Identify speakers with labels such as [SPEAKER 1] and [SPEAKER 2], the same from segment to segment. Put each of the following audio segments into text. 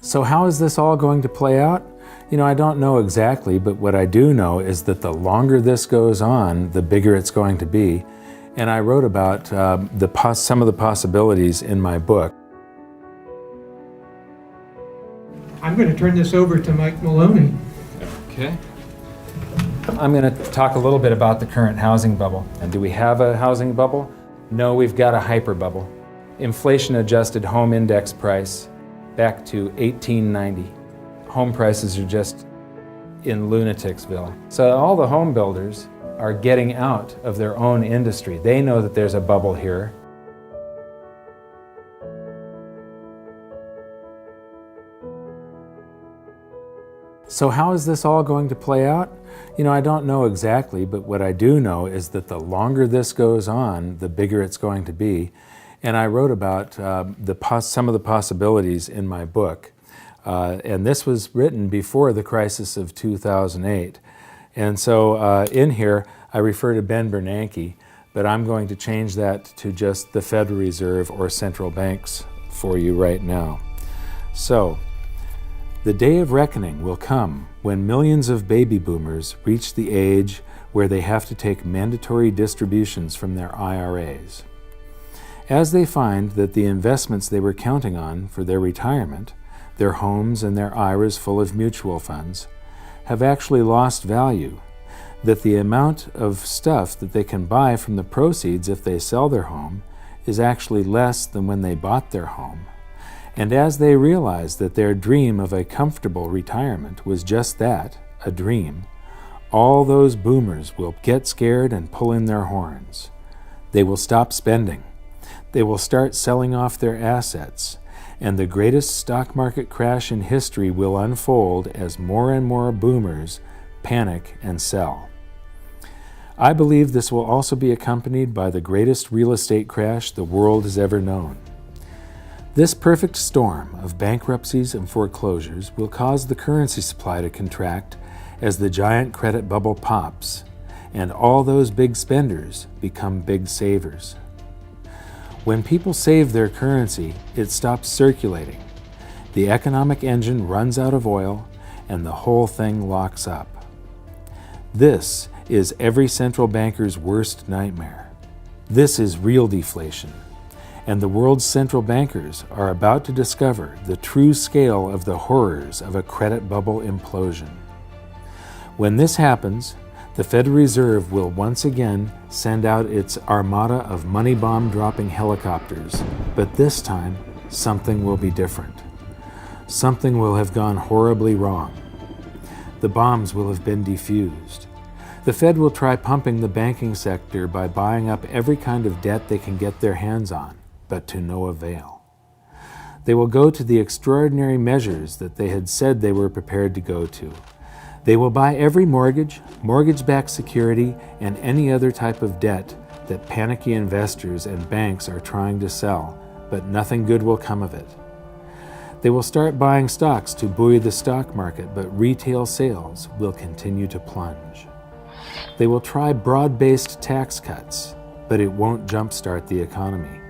[SPEAKER 1] So how is this all going to play out? I don't know exactly, but what I do know is that the longer this goes on, the bigger it's going to be. And I wrote about some of the possibilities in my book.
[SPEAKER 2] I'm going to turn this over to Mike Maloney.
[SPEAKER 1] Okay. I'm going to talk a little bit about the current housing bubble. And do we have a housing bubble? No, we've got a hyper bubble. Inflation-adjusted home index price back to 1890. Home prices are just in lunaticsville. So all the home builders are getting out of their own industry. They know that there's a bubble here. So how is this all going to play out? I don't know exactly, but what I do know is that the longer this goes on, the bigger it's going to be. And I wrote about some of the possibilities in my book. And this was written before the crisis of 2008. And so in here, I refer to Ben Bernanke, but I'm going to change that to just the Federal Reserve or central banks for you right now. So, the day of reckoning will come when millions of baby boomers reach the age where they have to take mandatory distributions from their IRAs. As they find that the investments they were counting on for their retirement, their homes and their IRAs full of mutual funds, have actually lost value, that the amount of stuff that they can buy from the proceeds if they sell their home is actually less than when they bought their home. And as they realize that their dream of a comfortable retirement was just that, a dream, all those boomers will get scared and pull in their horns. They will stop spending. They will start selling off their assets, and the greatest stock market crash in history will unfold as more and more boomers panic and sell. I believe this will also be accompanied by the greatest real estate crash the world has ever known. This perfect storm of bankruptcies and foreclosures will cause the currency supply to contract as the giant credit bubble pops, and all those big spenders become big savers. When people save their currency, it stops circulating. The economic engine runs out of oil, and the whole thing locks up. This is every central banker's worst nightmare. This is real deflation. And the world's central bankers are about to discover the true scale of the horrors of a credit bubble implosion. When this happens, the Federal Reserve will once again send out its armada of money bomb dropping helicopters, but this time something will be different. Something will have gone horribly wrong. The bombs will have been defused. The Fed will try pumping the banking sector by buying up every kind of debt they can get their hands on, but to no avail. They will go to the extraordinary measures that they had said they were prepared to go to. They will buy every mortgage, mortgage-backed security, and any other type of debt that panicky investors and banks are trying to sell, but nothing good will come of it. They will start buying stocks to buoy the stock market, but retail sales will continue to plunge. They will try broad-based tax cuts, but it won't jumpstart the economy.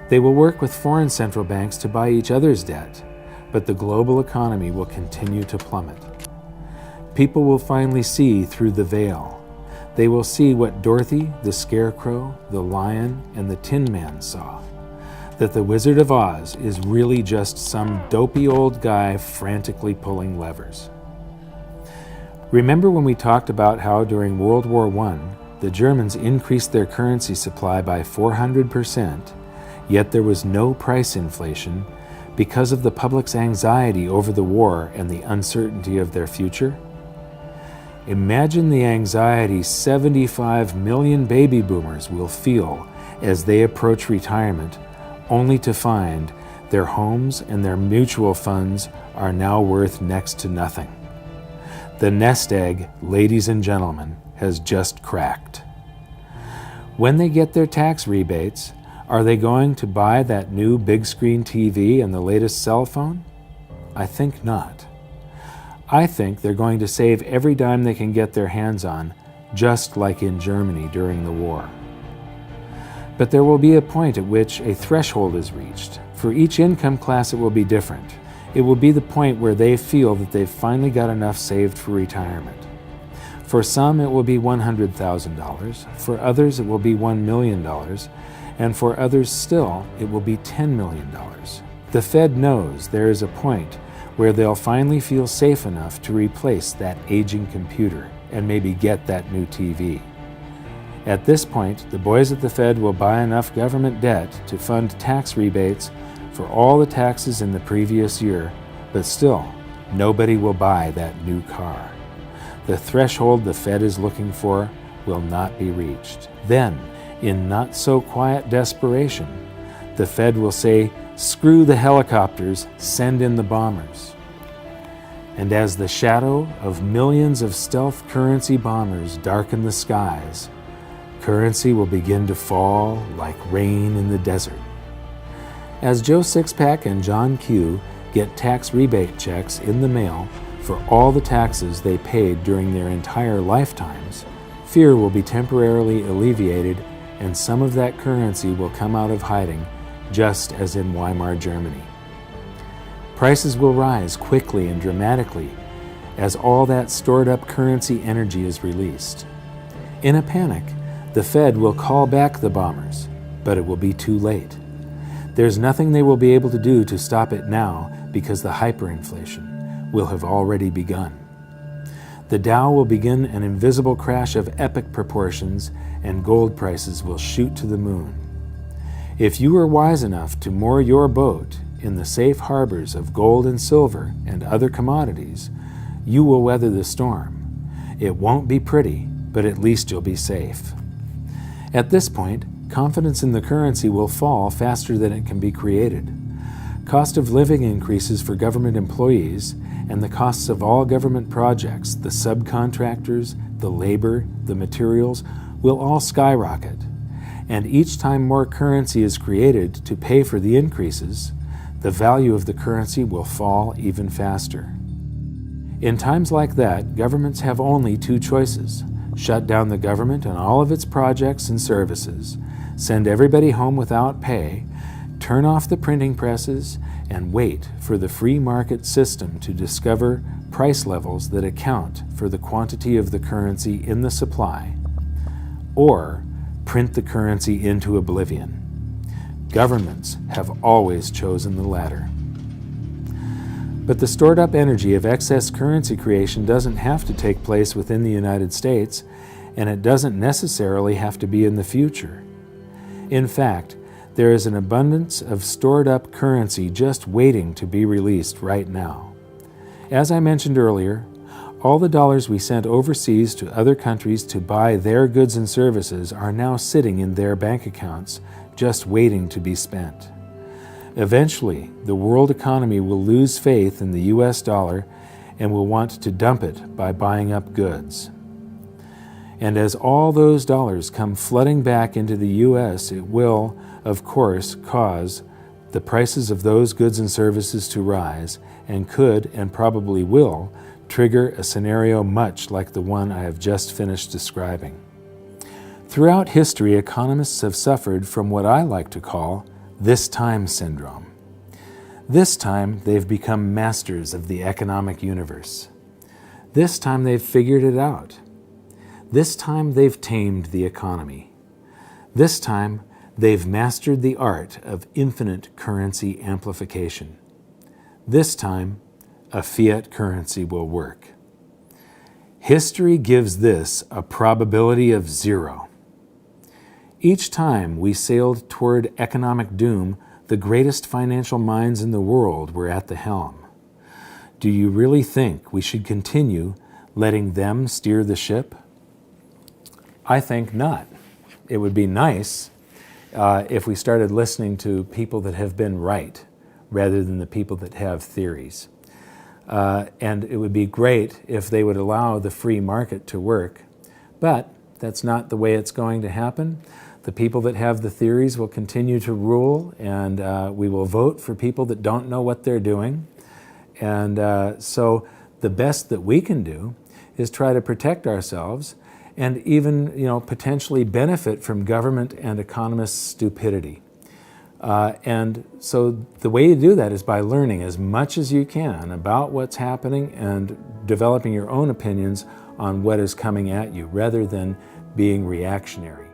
[SPEAKER 1] They will work with foreign central banks to buy each other's debt, but the global economy will continue to plummet. People will finally see through the veil. They will see what Dorothy, the Scarecrow, the Lion, and the Tin Man saw, that the Wizard of Oz is really just some dopey old guy frantically pulling levers. Remember when we talked about how during World War I, the Germans increased their currency supply by 400%, yet there was no price inflation because of the public's anxiety over the war and the uncertainty of their future? Imagine the anxiety 75 million baby boomers will feel as they approach retirement, only to find their homes and their mutual funds are now worth next to nothing. The nest egg, ladies and gentlemen, has just cracked. When they get their tax rebates, are they going to buy that new big screen TV and the latest cell phone? I think not. I think they're going to save every dime they can get their hands on, just like in Germany during the war. But there will be a point at which a threshold is reached. For each income class it will be different. It will be the point where they feel that they've finally got enough saved for retirement. For some, it will be $100,000. For others, it will be $1 million. And for others still, it will be $10 million. The Fed knows there is a point where they'll finally feel safe enough to replace that aging computer and maybe get that new TV. At this point, the boys at the Fed will buy enough government debt to fund tax rebates for all the taxes in the previous year, but still, nobody will buy that new car. The threshold the Fed is looking for will not be reached. Then, in not-so-quiet desperation, the Fed will say, "Screw the helicopters, send in the bombers." And as the shadow of millions of stealth currency bombers darken the skies, currency will begin to fall like rain in the desert. As Joe Sixpack and John Q get tax rebate checks in the mail for all the taxes they paid during their entire lifetimes, fear will be temporarily alleviated and some of that currency will come out of hiding, just as in Weimar Germany. Prices will rise quickly and dramatically as all that stored-up currency energy is released. In a panic, the Fed will call back the bombers, but it will be too late. There's nothing they will be able to do to stop it now because the hyperinflation will have already begun. The Dow will begin an invisible crash of epic proportions and gold prices will shoot to the moon. If you are wise enough to moor your boat in the safe harbors of gold and silver and other commodities, you will weather the storm. It won't be pretty, but at least you'll be safe. At this point, confidence in the currency will fall faster than it can be created. Cost of living increases for government employees, and the costs of all government projects, the subcontractors, the labor, the materials, will all skyrocket. And each time more currency is created to pay for the increases, the value of the currency will fall even faster. In times like that, governments have only two choices: shut down the government and all of its projects and services, send everybody home without pay, turn off the printing presses, and wait for the free market system to discover price levels that account for the quantity of the currency in the supply, or print the currency into oblivion. Governments have always chosen the latter. But the stored-up energy of excess currency creation doesn't have to take place within the United States, and it doesn't necessarily have to be in the future. In fact, there is an abundance of stored-up currency just waiting to be released right now. As I mentioned earlier, all the dollars we sent overseas to other countries to buy their goods and services are now sitting in their bank accounts, just waiting to be spent. Eventually, the world economy will lose faith in the US dollar and will want to dump it by buying up goods. And as all those dollars come flooding back into the US, it will, of course, cause the prices of those goods and services to rise, and could, and probably will, trigger a scenario much like the one I have just finished describing. Throughout history, economists have suffered from what I like to call this time syndrome. This time, they've become masters of the economic universe. This time, they've figured it out. This time, they've tamed the economy. This time, they've mastered the art of infinite currency amplification. This time, a fiat currency will work. History gives this a probability of 0. Each time we sailed toward economic doom, the greatest financial minds in the world were at the helm. Do you really think we should continue letting them steer the ship? I think not. It would be nice if we started listening to people that have been right rather than the people that have theories. And it would be great if they would allow the free market to work, but that's not the way it's going to happen. The people that have the theories will continue to rule, and we will vote for people that don't know what they're doing. And so the best that we can do is try to protect ourselves and even, potentially benefit from government and economists' stupidity. And so the way you do that is by learning as much as you can about what's happening and developing your own opinions on what is coming at you rather than being reactionary.